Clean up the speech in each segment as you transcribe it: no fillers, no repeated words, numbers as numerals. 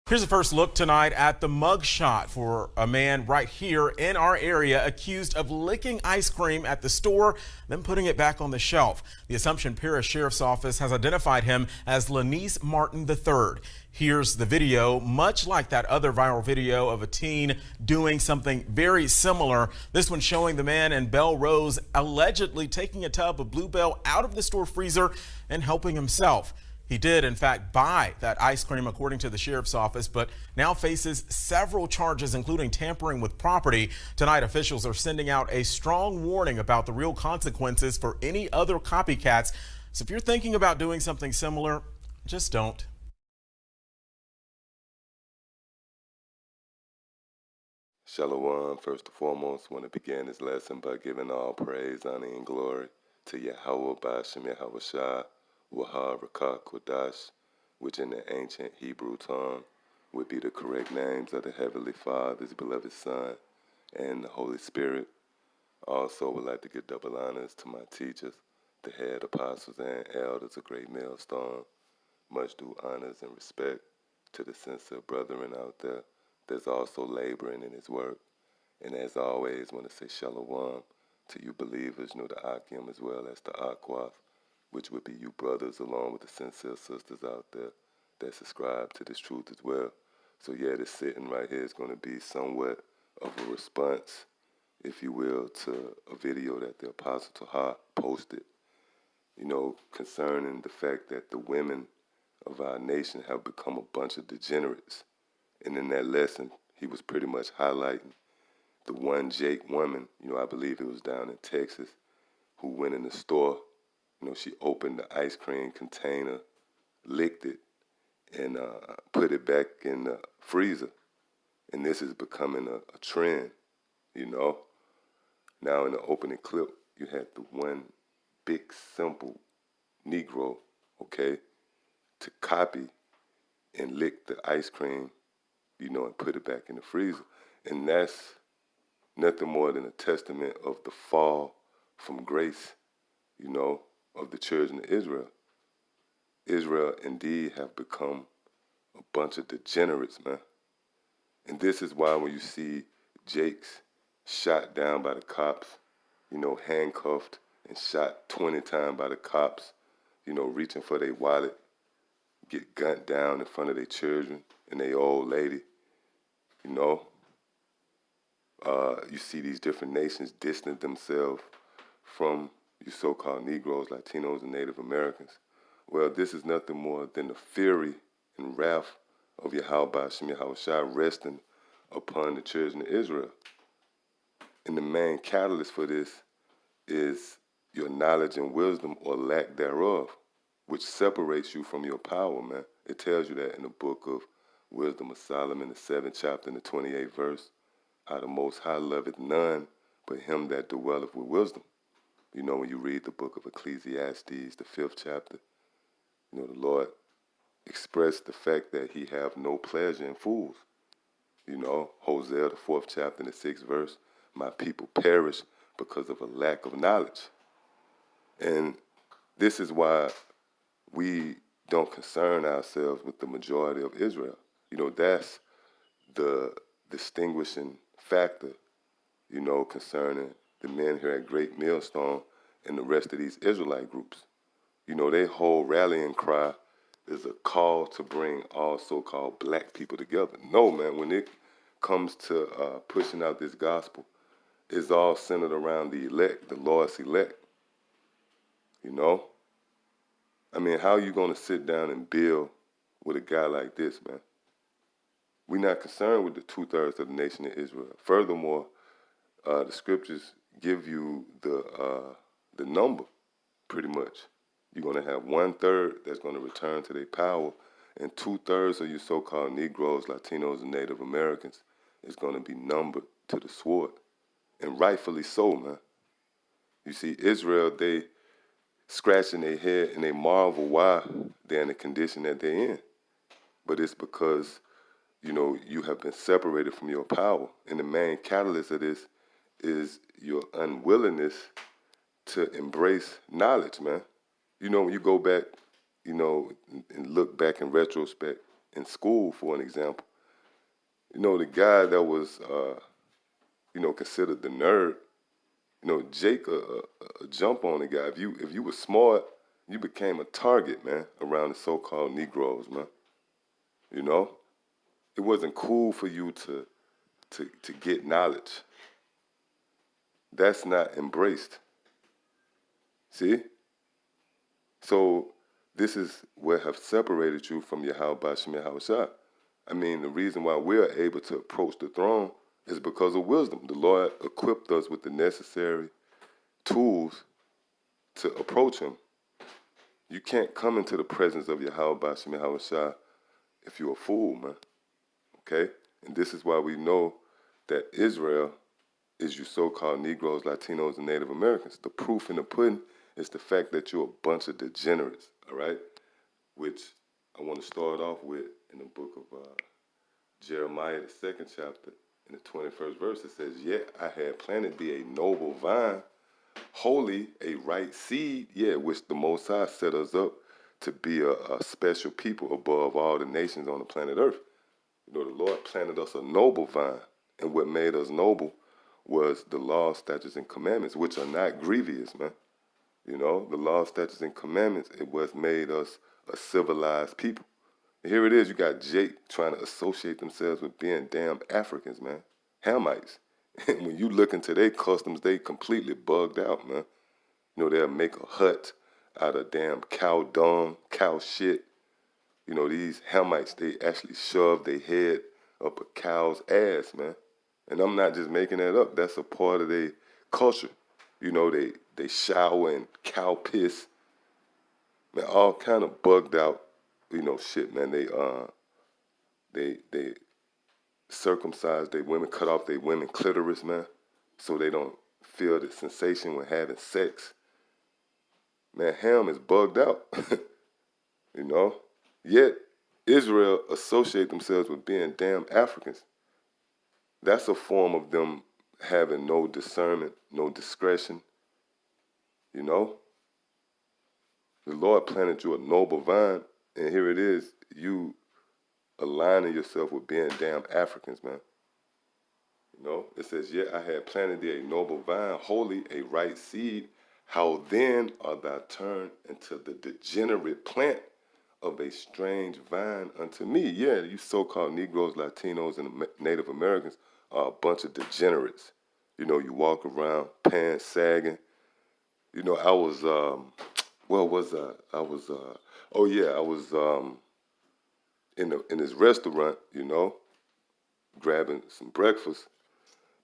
Here's a first look tonight at the mugshot for a man right here in our area accused of licking ice cream at the store, then putting it back on the shelf. The Assumption Parish Sheriff's Office has identified him as Lanice Martin III. Here's the video, much like that other viral video of a teen doing something very similar. This one showing the man in Bell Rose allegedly taking a tub of Blue Bell out of the store freezer and helping himself. He did, in fact, buy that ice cream, according to the sheriff's office, but now faces several charges, including tampering with property. Tonight, officials are sending out a strong warning about the real consequences for any other copycats. So if you're thinking about doing something similar, just don't. Shalom, first and foremost, want to begin this lesson by giving all praise, honor, and glory to Yahweh Bashem Yahweh Shah, Wahar Rakak Kodash, which in the ancient Hebrew tongue would be the correct names of the Heavenly Father, His beloved Son, and the Holy Spirit. Also would like to give double honors to my teachers, the head apostles and elders of Great Millstone. Much due honors and respect to the sincere brethren out there that's also laboring in his work. And as always, want to say shalom to you believers, the Akim as well as the Aquaf, which would be you brothers along with the sincere sisters out there that subscribe to this truth as well. So yeah, this sitting right here is going to be somewhat of a response, if you will, to a video that the Apostle Taha posted, concerning the fact that the women of our nation have become a bunch of degenerates. And in that lesson, he was pretty much highlighting the one Jake woman, I believe it was down in Texas, who went in the store. She opened the ice cream container, licked it, and put it back in the freezer. And this is becoming a trend, Now in the opening clip, you had the one big, simple Negro, okay, to copy and lick the ice cream, and put it back in the freezer. And that's nothing more than a testament of the fall from grace, of the children of Israel. Israel indeed have become a bunch of degenerates, man. And this is why when you see Jake's shot down by the cops, handcuffed and shot 20 times by the cops, reaching for their wallet, get gunned down in front of their children and their old lady, you see these different nations distance themselves from you so-called Negroes, Latinos, and Native Americans. Well, this is nothing more than the fury and wrath of Yahweh Bashem Yahweh Shah resting upon the children of Israel. And the main catalyst for this is your knowledge and wisdom or lack thereof, which separates you from your power, man. It tells you that in the book of Wisdom of Solomon, the 7th chapter and the 28th verse. The Most High loveth none but him that dwelleth with wisdom. When you read the book of Ecclesiastes, the 5th chapter, the Lord expressed the fact that he have no pleasure in fools. Hosea, the 4th chapter and the 6th verse, my people perish because of a lack of knowledge. And this is why we don't concern ourselves with the majority of Israel. That's the distinguishing factor, concerning the men here at Great Millstone and the rest of these Israelite groups. Their whole rallying cry is a call to bring all so-called black people together. No, man, when it comes to pushing out this gospel, it's all centered around the elect, the Lord's elect. How are you going to sit down and build with a guy like this, man? We're not concerned with the 2/3 of the nation of Israel. Furthermore, the scriptures give you the number, pretty much. You're going to have 1/3 that's going to return to their power, and 2/3 of you so-called Negroes, Latinos, and Native Americans is going to be numbered to the sword. And rightfully so, man. You see, Israel, they scratching their head and they marvel why they're in the condition that they're in. But it's because you have been separated from your power. And the main catalyst of this is your unwillingness to embrace knowledge, man. When you go back, and look back in retrospect in school, for an example. You know, the guy that was, considered the nerd, Jake, jump on the guy. If you were smart, you became a target, man, around the so-called Negroes, man. You know, it wasn't cool for you to get knowledge. That's not embraced. See? So this is what have separated you from Yahweh Shem Yahweh. I mean, the reason why we're able to approach the throne is because of wisdom. The Lord equipped us with the necessary tools to approach him. You can't come into the presence of Yahweh Shem Yahweh if you're a fool, man. Okay? And this is why we know that Israel is you so-called Negroes, Latinos, and Native Americans. The proof in the pudding is the fact that you're a bunch of degenerates, all right? Which I want to start off with in the book of Jeremiah, the 2nd chapter, in the 21st verse. It says, "Yet I had planted thee a noble vine, holy, a right seed, which the Most High set us up to be a special people above all the nations on the planet Earth." The Lord planted us a noble vine, and what made us noble was the law, statutes, and commandments, which are not grievous, man. The law, statutes, and commandments, it was made us a civilized people. And here it is, you got Jake trying to associate themselves with being damn Africans, man. Hamites. And when you look into their customs, they completely bugged out, man. They'll make a hut out of damn cow dung, cow shit. These Hamites, they actually shove their head up a cow's ass, man. And I'm not just making that up. That's a part of their culture. They shower in cow piss. Man, all kind of bugged out, shit, man. They circumcise their women, cut off their women clitoris, man, so they don't feel the sensation when having sex. Man, Ham is bugged out, Yet, Israel associate themselves with being damn Africans. That's a form of them having no discernment, no discretion, The Lord planted you a noble vine, and here it is, you aligning yourself with being damn Africans, man. It says, "Yet I had planted thee a noble vine, holy, a right seed. How then art thou turned into the degenerate plant of a strange vine unto me?" Yeah, you so-called Negroes, Latinos, and Native Americans are a bunch of degenerates. You walk around pants sagging. I was, what was I? I was, I was in this restaurant, grabbing some breakfast.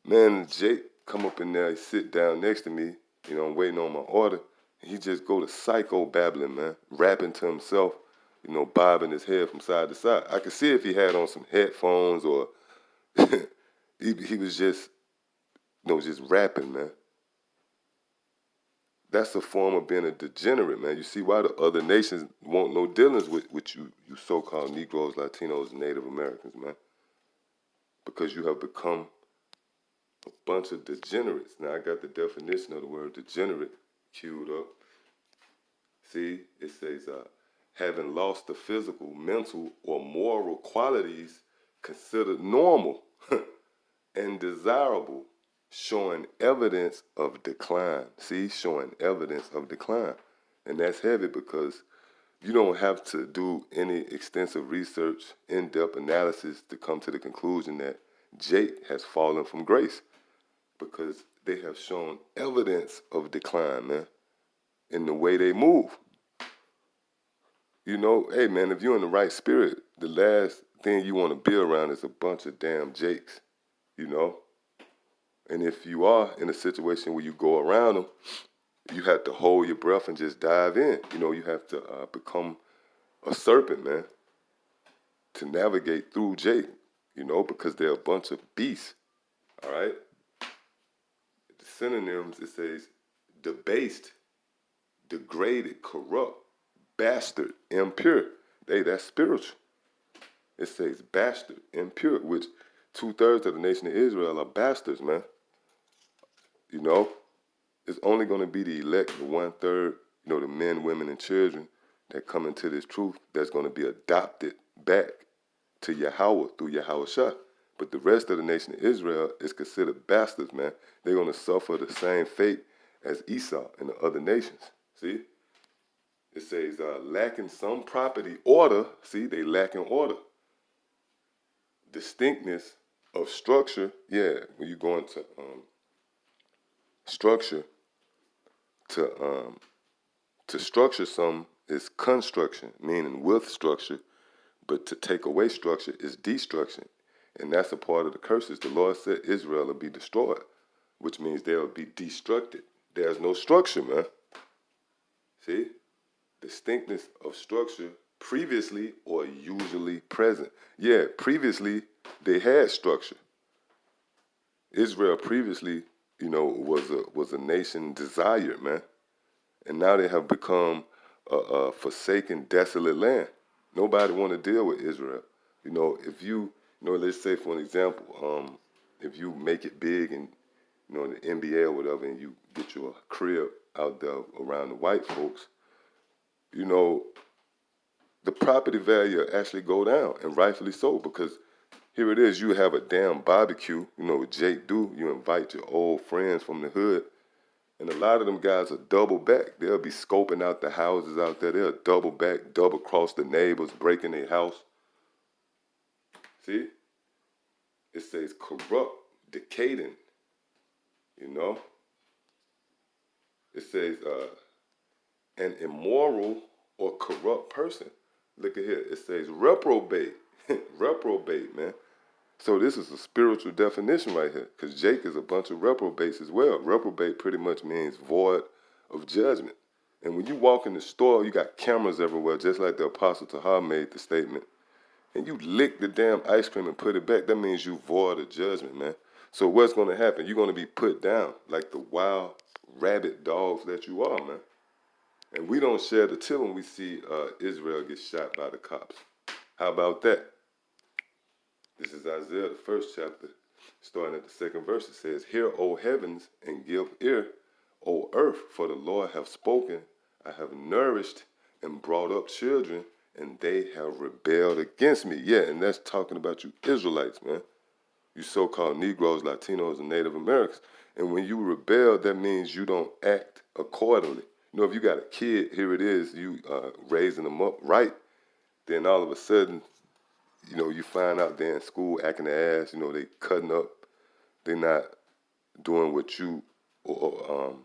Man, Jake come up in there, he sit down next to me, I'm waiting on my order. And he just go to psycho babbling, man, rapping to himself, bobbing his head from side to side. I could see if he had on some headphones or he was just, just rapping, man. That's a form of being a degenerate, man. You see why the other nations want no dealings with you so-called Negroes, Latinos, and Native Americans, man. Because you have become a bunch of degenerates. Now, I got the definition of the word degenerate queued up. See, it says, having lost the physical, mental, or moral qualities considered normal and desirable, showing evidence of decline. See, showing evidence of decline. And that's heavy because you don't have to do any extensive research, in-depth analysis to come to the conclusion that Jake has fallen from grace, because they have shown evidence of decline, man, in the way they move. Hey, man, if you're in the right spirit, the last thing you want to be around is a bunch of damn Jakes, And if you are in a situation where you go around them, you have to hold your breath and just dive in. You have to become a serpent, man, to navigate through Jake, because they're a bunch of beasts, all right? The synonyms, it says debased, degraded, corrupt, bastard, impure. That's spiritual. It says bastard, impure, which 2/3 of the nation of Israel are bastards, man. It's only going to be the elect, the 1/3, the men, women, and children that come into this truth that's going to be adopted back to Yahweh through Yahweh Shah. But the rest of the nation of Israel is considered bastards, man. They're going to suffer the same fate as Esau and the other nations. See? It says lacking some property order. See, they lacking order. Distinctness of structure. Yeah, when you go into structure, to structure something is construction, meaning with structure. But to take away structure is destruction. And that's a part of the curses. The Lord said Israel will be destroyed, which means they'll be destructed. There's no structure, man. See? Distinctness of structure previously or usually present. Yeah, previously they had structure. Israel previously, was a nation desired, man. And now they have become a forsaken, desolate land. Nobody want to deal with Israel. If let's say for an example, if you make it big and, in the NBA or whatever, and you get your crib out there around the white folks, the property value actually go down, and rightfully so, because here it is, you have a damn barbecue, what Jake do, you invite your old friends from the hood, and a lot of them guys are double back. They'll be scoping out the houses out there. They'll double back, double cross the neighbors, breaking their house. See? It says corrupt, decadent, It says an immoral or corrupt person. Look at here. It says reprobate. Reprobate, man. So this is a spiritual definition right here, because Jake is a bunch of reprobates as well. Reprobate pretty much means void of judgment. And when you walk in the store, you got cameras everywhere, just like the Apostle Tahar made the statement. And you lick the damn ice cream and put it back, that means you void of judgment, man. So what's going to happen? You're going to be put down like the wild rabid dogs that you are, man. And we don't shed a tear when we see Israel get shot by the cops. How about that? This is Isaiah, the first chapter, starting at the second verse. It says, "Hear, O heavens, and give ear, O earth, for the Lord hath spoken. I have nourished and brought up children, and they have rebelled against me." Yeah, and that's talking about you Israelites, man. You so-called Negroes, Latinos, and Native Americans. And when you rebel, that means you don't act accordingly. If you got a kid, here it is, you raising them up right, then all of a sudden, you find out they're in school acting their ass, they cutting up, they're not doing what you, or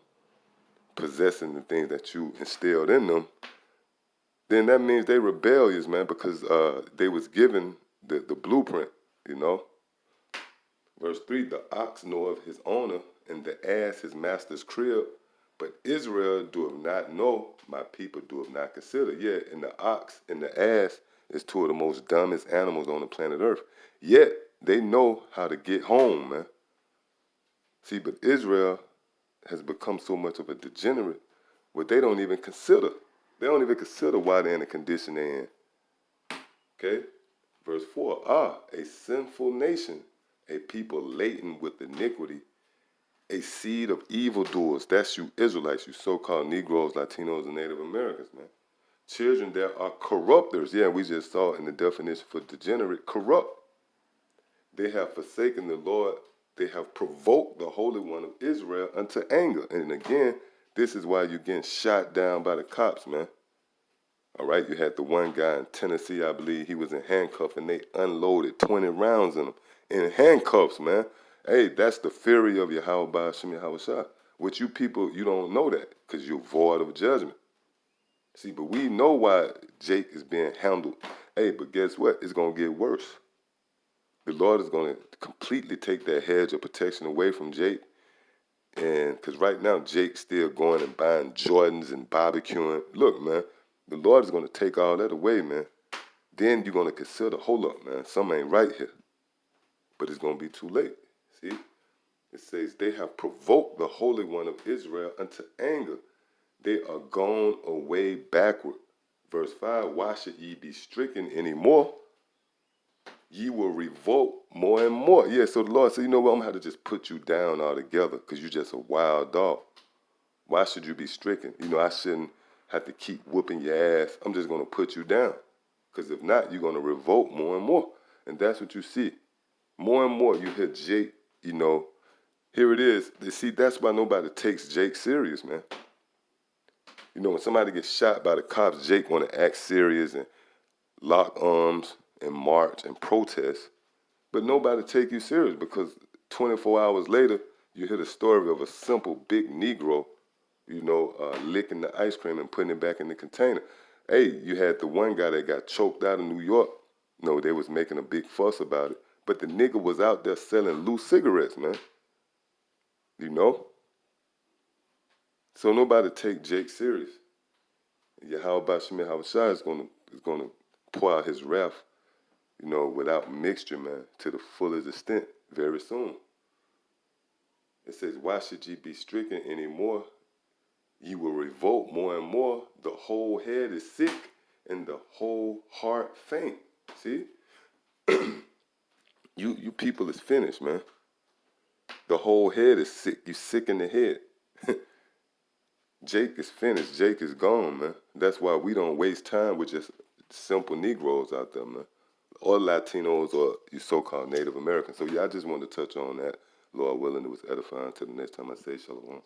possessing the things that you instilled in them, then that means they rebellious, man, because they was given the blueprint, Verse 3, "The ox knoweth his owner, and the ass his master's crib, but Israel doeth not know, my people doeth not consider." Yeah, and the ox and the ass is two of the most dumbest animals on the planet Earth. Yet, they know how to get home, man. See, but Israel has become so much of a degenerate where they don't even consider. They don't even consider why they're in the condition they're in. Okay? Verse 4, "A sinful nation, a people laden with iniquity, a seed of evildoers." That's you Israelites, you so-called Negroes, Latinos, and Native Americans, man. "Children there are corrupters." Yeah, we just saw in the definition for degenerate, corrupt. "They have forsaken the Lord. They have provoked the Holy One of Israel unto anger." And again, this is why you're getting shot down by the cops, man. All right, you had the one guy in Tennessee, I believe, he was in handcuffs, and they unloaded 20 rounds in him. In handcuffs, man. Hey, that's the fury of Yahweh Ba'ashim Yahweh Shah. With you people, you don't know that because you're void of judgment. See, but we know why Jake is being handled. Hey, but guess what? It's going to get worse. The Lord is going to completely take that hedge of protection away from Jake. And because right now, Jake's still going and buying Jordans and barbecuing. Look, man, the Lord is going to take all that away, man. Then you're going to consider, hold up, man, something ain't right here. But it's going to be too late. See? It says, "They have provoked the Holy One of Israel unto anger. They are gone away backward." Verse 5, "Why should ye be stricken anymore? Ye will revolt more and more." Yeah, so the Lord said, you know what, I'm going to have to just put you down altogether because you're just a wild dog. Why should you be stricken? I shouldn't have to keep whooping your ass. I'm just going to put you down. Because if not, you're going to revolt more and more. And that's what you see. More and more you hear Jake, you know, here it is. You see, that's why nobody takes Jake serious, man. You know, when somebody gets shot by the cops, Jake want to act serious and lock arms and march and protest. But nobody take you serious because 24 hours later, you hear the story of a simple big Negro, you know, licking the ice cream and putting it back in the container. Hey, you had the one guy that got choked out in New York. No, they was making a big fuss about it. But the nigga was out there selling loose cigarettes, man. You know? So nobody take Jake serious. Yeah, how about Shemir Hawashai is gonna pour out his wrath, you know, without mixture, man, to the fullest extent very soon. It says, why should ye be stricken anymore? Ye will revolt more and more. The whole head is sick and the whole heart faint. See? You people is finished, man. The whole head is sick. You sick in the head. Jake is finished. Jake is gone, man. That's why we don't waste time with just simple Negroes out there, man. Or Latinos or you so-called Native Americans. So yeah, I just wanted to touch on that. Lord willing, it was edifying. Till the next time I say shalom.